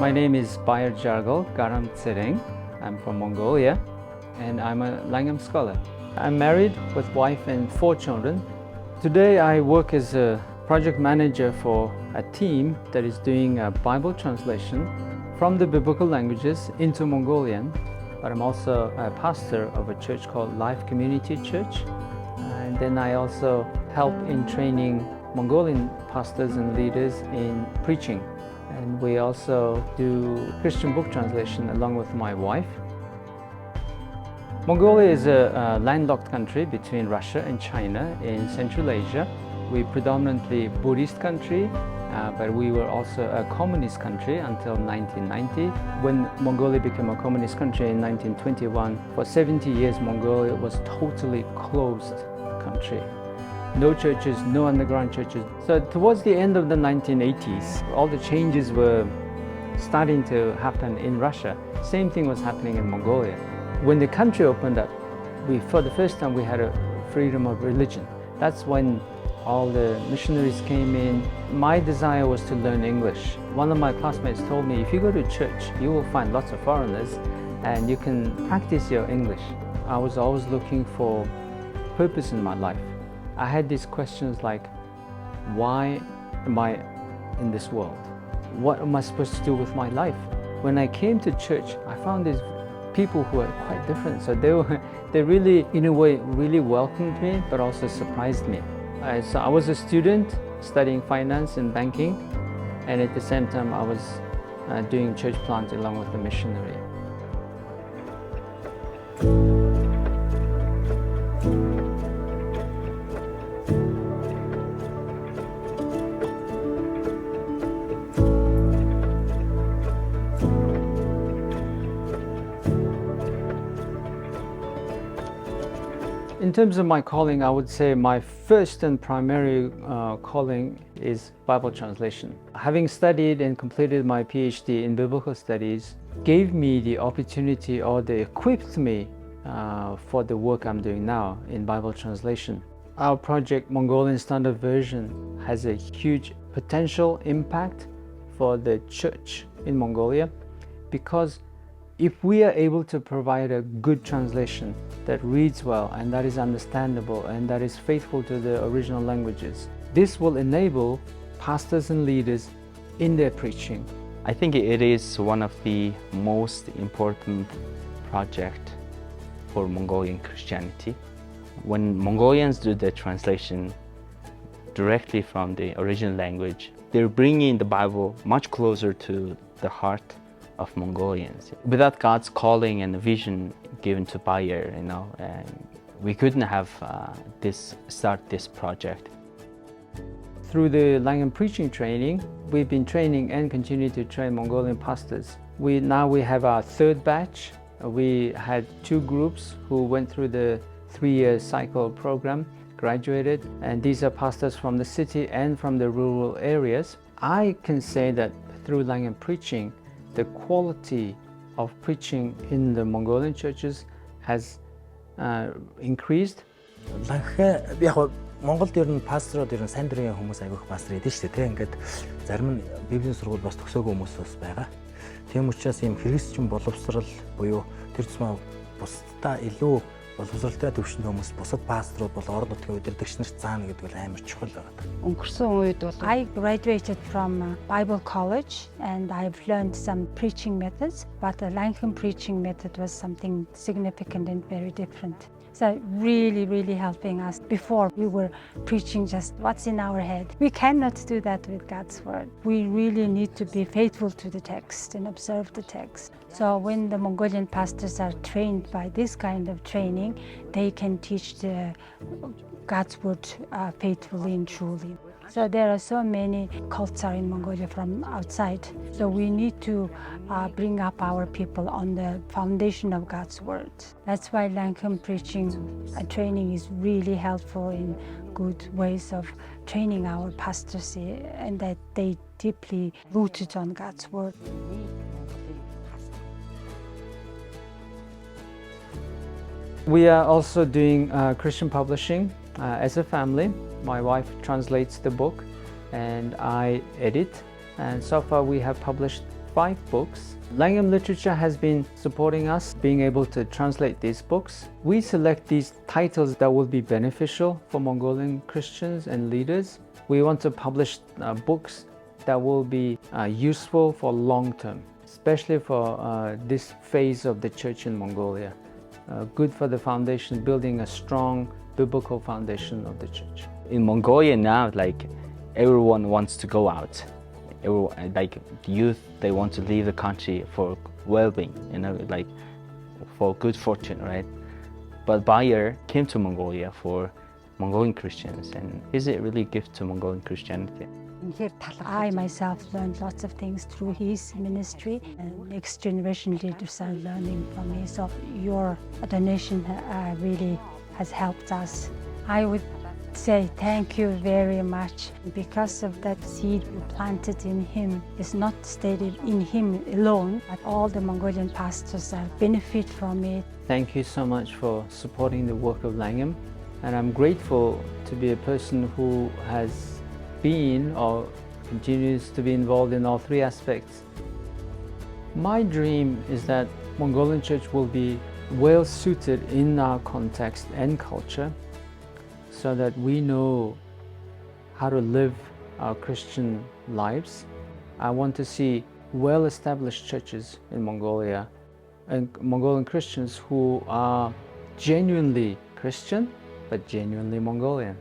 My name is Bayar Garamtseren. I'm from Mongolia and I'm a Langham Scholar. I'm married with wife and 4 children. Today I work as a project manager for a team that is doing a Bible translation from the biblical languages into Mongolian. But I'm also a pastor of a church called Life Community Church. And then I also help in training Mongolian pastors and leaders in preaching. And we also do Christian book translation along with my wife. Mongolia is a landlocked country between Russia and China in Central Asia. We're predominantly Buddhist country, but we were also a communist country until 1990. When Mongolia became a communist country in 1921, for 70 years Mongolia was totally closed country. No churches, no underground churches. So towards the end of the 1980s, all the changes were starting to happen in Russia. Same thing was happening in Mongolia. When the country opened up, for the first time we had a freedom of religion. That's when all the missionaries came in. My desire was to learn English. One of my classmates told me, if you go to church, you will find lots of foreigners and you can practice your English. I was always looking for purpose in my life. I had these questions like, why am I in this world? What am I supposed to do with my life? When I came to church, I found these people who are quite different. So they really, in a way, really welcomed me, but also surprised me. So I was a student studying finance and banking, and at the same time I was doing church planting along with the missionary. In terms of my calling, I would say my first and primary calling is Bible translation. Having studied and completed my PhD in biblical studies gave me the opportunity, or they equipped me for the work I'm doing now in Bible translation. Our project, Mongolian Standard Version, has a huge potential impact for the church in Mongolia, because if we are able to provide a good translation that reads well and that is understandable and that is faithful to the original languages, this will enable pastors and leaders in their preaching. I think it is one of the most important projects for Mongolian Christianity. When Mongolians do the translation directly from the original language, they're bringing the Bible much closer to the heart of Mongolians. Without God's calling and vision given to Bayar, we couldn't have start this project. Through the Langham preaching training, we've been training and continue to train Mongolian pastors. Now we have our 3rd batch. We had 2 groups who went through the 3-year cycle program, graduated, and these are pastors from the city and from the rural areas. I can say that through Langham preaching, the quality of preaching in the Mongolian churches has increased. Яг Монголд ер нь пасторууд ер нь сайн дурын хүмүүс аявих пастор эдэн шүү дээ. Ингээд зарим нь библийн сургууль бас төгсөөгүй хүмүүс бас байгаа. Тийм учраас ийм христчин боловсрал буюу тэр тусмаа бусдаа илүү боловсралтай төвшин хүмүүс бусад пасторууд бол орон нутгийн удирдагч нарт заана гэдэг нь амар чухал байгаа. Өнгөрсөн үед бол I graduated from Bible college and I've learned some preaching methods, but the Langham preaching method was something significant and very different. So really helping us. Before we were preaching just what's in our head. We cannot do that with God's word. We really need to be faithful to the text and observe the text. So when the Mongolian pastors are trained by this kind of training, they can teach God's word faithfully and truly. So there are so many cults are in Mongolia from outside. So we need to bring up our people on the foundation of God's word. That's why Langham preaching training is really helpful in good ways of training our pastors, and that they deeply rooted on God's word. We are also doing Christian publishing as a family. My wife translates the book and I edit, and so far we have published 5 books. Langham Literature has been supporting us being able to translate these books. We select these titles that will be beneficial for Mongolian Christians and leaders. We want to publish books that will be useful for long term, especially for this phase of the church in Mongolia. Good for the foundation, building a strong biblical foundation of the church. In Mongolia now, like, everyone wants to go out. Everyone, like the youth, they want to leave the country for well-being, you know, like for good fortune, right? But Bayar came to Mongolia for Mongolian Christians, and is it really a gift to Mongolian Christianity? I myself learned lots of things through his ministry, and next generation leaders are learning from me. So your donation really has helped us. I would say thank you very much. Because of that seed you planted in him, it's not stayed in him alone, but all the Mongolian pastors benefit from it. Thank you so much for supporting the work of Langham, and I'm grateful to be a person who has been or continues to be involved in all 3 aspects. My dream is that Mongolian church will be well suited in our context and culture, so that we know how to live our Christian lives. I want to see well-established churches in Mongolia and Mongolian Christians who are genuinely Christian but genuinely Mongolian.